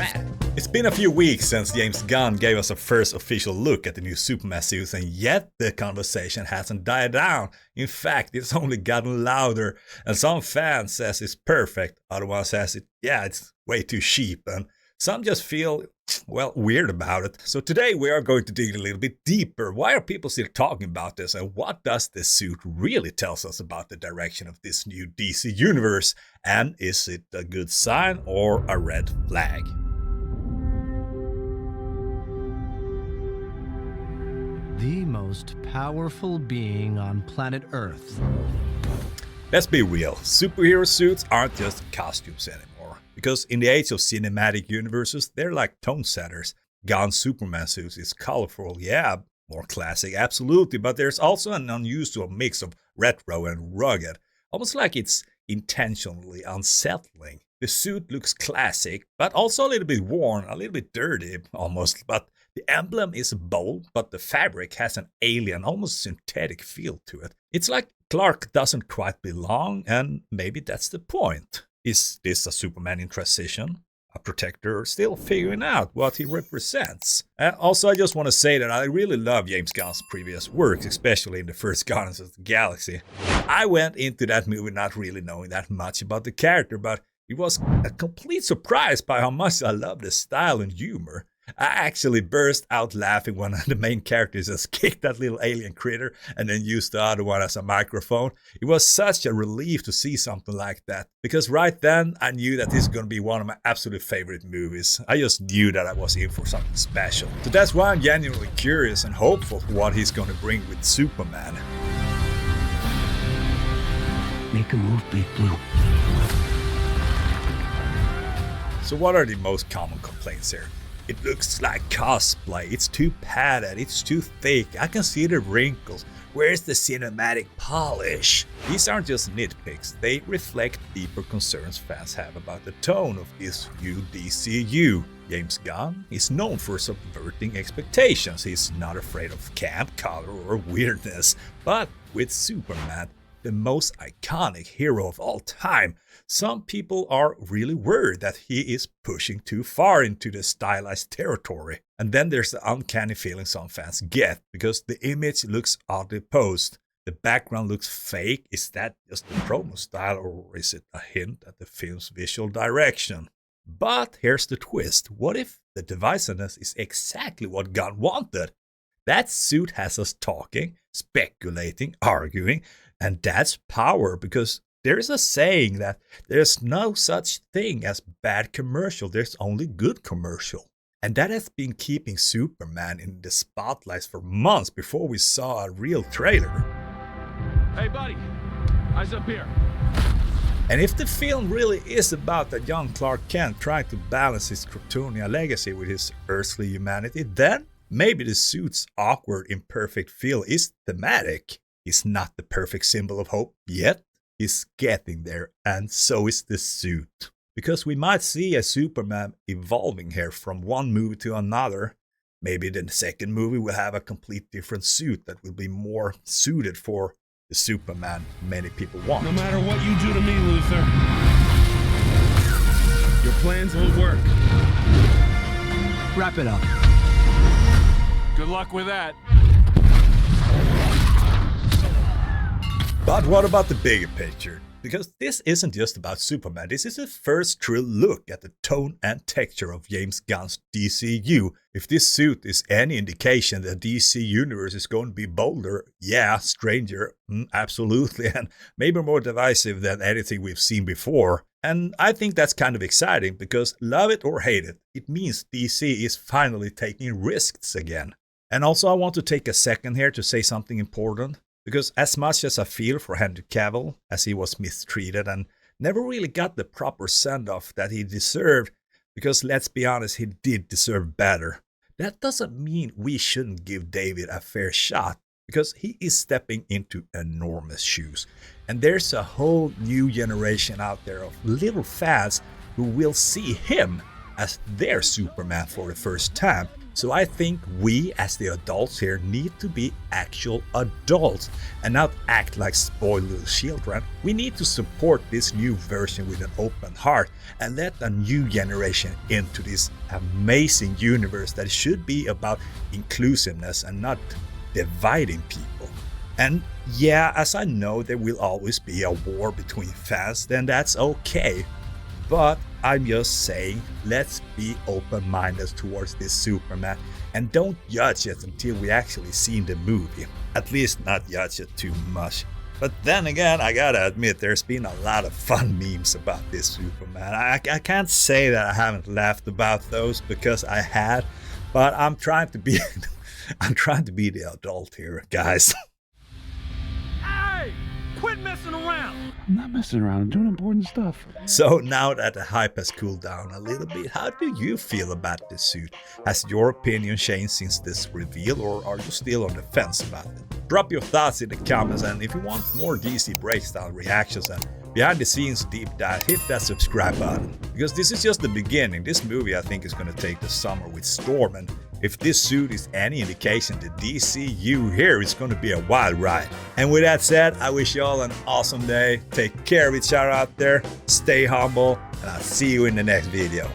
red. It's been a few weeks since James Gunn gave us a first official look at the new Superman suits, and yet the conversation hasn't died down. In fact, it's only gotten louder, and some fans says it's perfect, other ones says it's way too cheap, and some just feel, well, weird about it. So today we are going to dig a little bit deeper. Why are people still talking about this, and what does this suit really tell us about the direction of this new DC universe? And is it a good sign or a red flag? The most powerful being on planet Earth. Let's be real, superhero suits aren't just costumes anymore. Because in the age of cinematic universes, they're like tone setters. Gunn's Superman suits is colorful, yeah, more classic, absolutely, but there's also an unusual mix of retro and rugged, almost like it's intentionally unsettling. The suit looks classic, but also a little bit worn, a little bit dirty, almost, but the emblem is bold, but the fabric has an alien, almost synthetic feel to it. It's like Clark doesn't quite belong, and maybe that's the point. Is this a Superman in transition? A protector still figuring out what he represents? Also, I just want to say that I really love James Gunn's previous works, especially in the first Guardians of the Galaxy. I went into that movie not really knowing that much about the character, but it was a complete surprise by how much I love the style and humor. I actually burst out laughing when the main characters just kicked that little alien critter and then used the other one as a microphone. It was such a relief to see something like that, because right then I knew that this is going to be one of my absolute favorite movies. I just knew that I was in for something special. So that's why I'm genuinely curious and hopeful for what he's going to bring with Superman. Make a move, Big Blue. So what are the most common complaints here? It looks like cosplay, it's too padded, it's too thick, I can see the wrinkles, where's the cinematic polish? These aren't just nitpicks, they reflect deeper concerns fans have about the tone of this new DCU. James Gunn is known for subverting expectations, he's not afraid of camp, color or weirdness, but with Superman, the most iconic hero of all time, some people are really worried that he is pushing too far into the stylized territory. And then there's the uncanny feeling some fans get, because the image looks oddly posed. The background looks fake. Is that just the promo style, or is it a hint at the film's visual direction? But here's the twist. What if the divisiveness is exactly what Gunn wanted? That suit has us talking, speculating, arguing, and that's power, because there's a saying that there's no such thing as bad commercial, there's only good commercial. And that has been keeping Superman in the spotlights for months before we saw a real trailer. Hey buddy, eyes up here. And if the film really is about a young Clark Kent trying to balance his Kryptonian legacy with his earthly humanity, then maybe the suit's awkward, imperfect feel is thematic. He's not the perfect symbol of hope yet. He's getting there, and so is the suit. Because we might see a Superman evolving here from one movie to another. Maybe the second movie will have a complete different suit that will be more suited for the Superman many people want. No matter what you do to me, Luther, your plans won't work. Wrap it up. Good luck with that. But what about the bigger picture? Because this isn't just about Superman, this is the first true look at the tone and texture of James Gunn's DCU. If this suit is any indication that the DC universe is going to be bolder, yeah, stranger, absolutely, and maybe more divisive than anything we've seen before. And I think that's kind of exciting, because love it or hate it, it means DC is finally taking risks again. And also I want to take a second here to say something important. Because as much as I feel for Henry Cavill, as he was mistreated and never really got the proper send-off that he deserved, because let's be honest, he did deserve better, that doesn't mean we shouldn't give David a fair shot, because he is stepping into enormous shoes. And there's a whole new generation out there of little fans who will see him as their Superman for the first time. So I think we as the adults here need to be actual adults and not act like spoiled little children. We need to support this new version with an open heart and let a new generation into this amazing universe that should be about inclusiveness and not dividing people. And yeah, as I know there will always be a war between fans, then that's okay. But I'm just saying, let's be open-minded towards this Superman and don't judge it until we actually seen the movie. At least not judge it too much. But then again, I gotta admit, there's been a lot of fun memes about this Superman. I can't say that I haven't laughed about those, because I had, but I'm trying to be the adult here, guys. Hey! Quit messing around! I'm not messing around. I'm doing important stuff. So now that the hype has cooled down a little bit, how do you feel about this suit? Has your opinion changed since this reveal, or are you still on the fence about it? Drop your thoughts in the comments, and if you want more DC breakdown reactions and behind the scenes deep dive, hit that subscribe button. Because this is just the beginning. This movie I think is going to take the summer with storm, and if this suit is any indication, the DCU here is going to be a wild ride. And with that said, I wish you all an awesome day. Take care of each other out there, stay humble, and I'll see you in the next video.